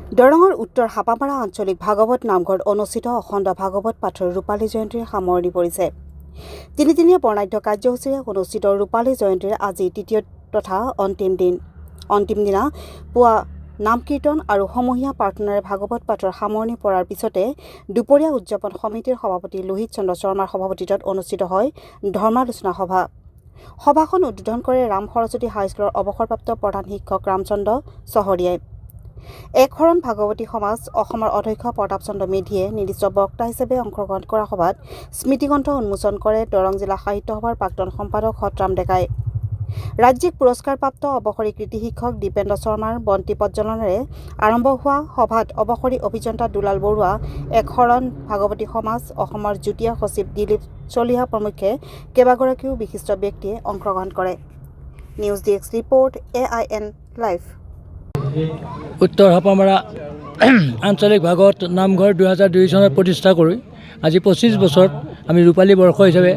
দৰঙৰ উত্তৰ হাপাপাৰা আঞ্চলিক ভাগৱত নামঘৰত অনুষ্ঠিত অখণ্ড ভাগৱত পাঠৰ ৰূপালী জয়ন্তীৰ সামৰণি পৰিছে। তিনিদিনীয়া বৰ্ণাঢ্য কাৰ্যসূচীৰে অনুষ্ঠিত ৰূপালী জয়ন্তীৰ আজি তৃতীয় তথা অন্তিম দিন। অন্তিম দিনা পুৱা নাম কীৰ্তন আৰু সমূহীয়া প্ৰাৰ্থনাৰে ভাগৱত পাঠৰ সামৰণি পৰাৰ পিছতে দুপৰীয়া উদযাপন সমিতিৰ সভাপতি লোহিত চন্দ্ৰ শৰ্মাৰ সভাপতিত্বত অনুষ্ঠিত হয় ধৰ্মালোচনা সভা। সভাখন উদ্বোধন কৰে ৰাম সৰস্বতী হাইস্কুলৰ অৱসৰপ্ৰাপ্ত প্ৰধান শিক্ষক ৰামচন্দ্ৰ চহৰীয়াই। এক শৰণ ভাগৱতী সমাজ অসমৰ অধ্যক্ষ প্ৰতাপ চন্দ্ৰ মেধিয়ে নিৰ্দিষ্ট বক্তা হিচাপে অংশগ্ৰহণ কৰা সভাত স্মৃতিগ্ৰন্থ উন্মোচন কৰে দৰং জিলা সাহিত্য সভাৰ প্ৰাক্তন সম্পাদক সতৰাম ডেকাই। ৰাজ্যিক পুৰস্কাৰপ্ৰাপ্ত অৱসৰী কৃতি শিক্ষক দীপেন্দ্ৰ শৰ্মাৰ বন্তি প্ৰজ্বলনেৰে আৰম্ভ হোৱা সভাত অৱসৰী অভিযন্তা দুলাল বৰুৱা, এক শৰণ ভাগৱতী সমাজ অসমৰ যুটীয়া সচিব দিলীপ চলিহা প্ৰমুখ্যে কেইবাগৰাকীও বিশিষ্ট ব্যক্তিয়ে অংশগ্ৰহণ কৰে। News desk report AIN live. উত্তৰ হাপামাৰা আঞ্চলিক ভাগৱত নামঘৰ 2002 চনত প্ৰতিষ্ঠা কৰি আজি 25 বছৰত আমি ৰূপালী বৰ্ষ হিচাপে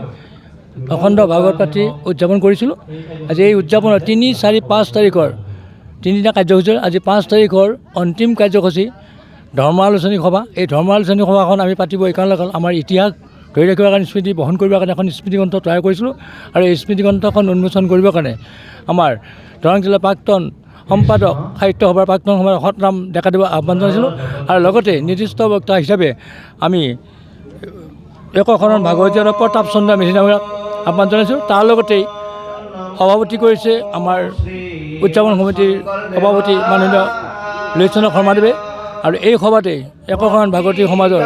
অখণ্ড ভাগৱত পাতি উদযাপন কৰিছিলোঁ। আজি এই উদযাপনৰ 3, 4, 5 তাৰিখৰ তিনিদিনীয়া কাৰ্যসূচীৰ আজি 5 তাৰিখৰ অন্তিম কাৰ্যসূচী ধৰ্মালোচনী সভা। এই ধৰ্মালোচনী সভাখন আমি পাতিব এইকাৰণে হ'ল আমাৰ ইতিহাস ধৰি ৰাখিবৰ কাৰণে, স্মৃতি বহন কৰিবৰ কাৰণে এখন স্মৃতিগ্ৰন্থ তৈয়াৰ কৰিছিলোঁ আৰু এই স্মৃতিগ্ৰন্থখন উন্মোচন কৰিবৰ কাৰণে আমাৰ দৰং জিলাৰ প্ৰাক্তন সম্পাদক সাহিত্য সভাৰ প্ৰাক্তন সম্পাদক সতৰাম ডেকাদেৱক আহ্বান জনাইছিলোঁ আৰু লগতে নিৰ্দিষ্ট বক্তা হিচাপে আমি একশৰণ ভাগৱতীয় প্ৰতাপ চন্দ্ৰ মেধি ডাঙৰীয়াক আহ্বান জনাইছোঁ। তাৰ লগতেই সভাপতি কৰিছে আমাৰ উদযাপন সমিতিৰ সভাপতি মাননীয় লোহিত চন্দ্ৰ শৰ্মাদেৱে আৰু এই সভাতে একশৰণ ভাগৱতী সমাজৰ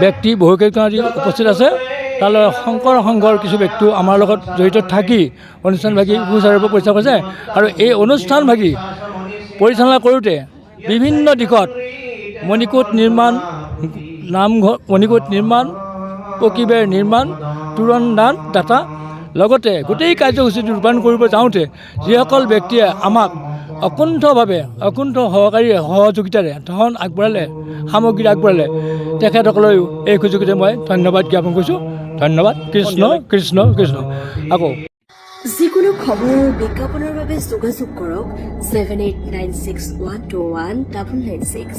ব্যক্তি বহুকেইজন আজি উপস্থিত আছে। তাৰ লগত শংকৰ সংঘৰ কিছু ব্যক্তিও আমাৰ লগত জড়িত থাকি অনুষ্ঠানভাগী সুচাৰুৰূপে পৰিচালনা কৰিছে আৰু এই অনুষ্ঠানভাগী পৰিচালনা কৰোঁতে বিভিন্ন দিশত মণিকূট নিৰ্মাণ, নামঘৰ মণিকূট নিৰ্মাণ, পকীবেৰ নিৰ্মাণ, তোৰণ দান দাতা, লগতে গোটেই কাৰ্যসূচীটো ৰূপায়ণ কৰিব যাওঁতে যিসকল ব্যক্তিয়ে আমাক অকুণ্ঠ সহকাৰী সহযোগিতাৰে ধন আগবঢ়ালে, সামগ্ৰী আগবঢ়ালে, তেখেতসকলেও এই সুযোগতে মই ধন্যবাদ জ্ঞাপন কৰিছোঁ। ধন্যবাদ। কৃষ্ণ কৃষ্ণ কৃষ্ণ। আকৌ যিকোনো খবৰ বিজ্ঞাপনৰ বাবে যোগাযোগ কৰক 7896121996।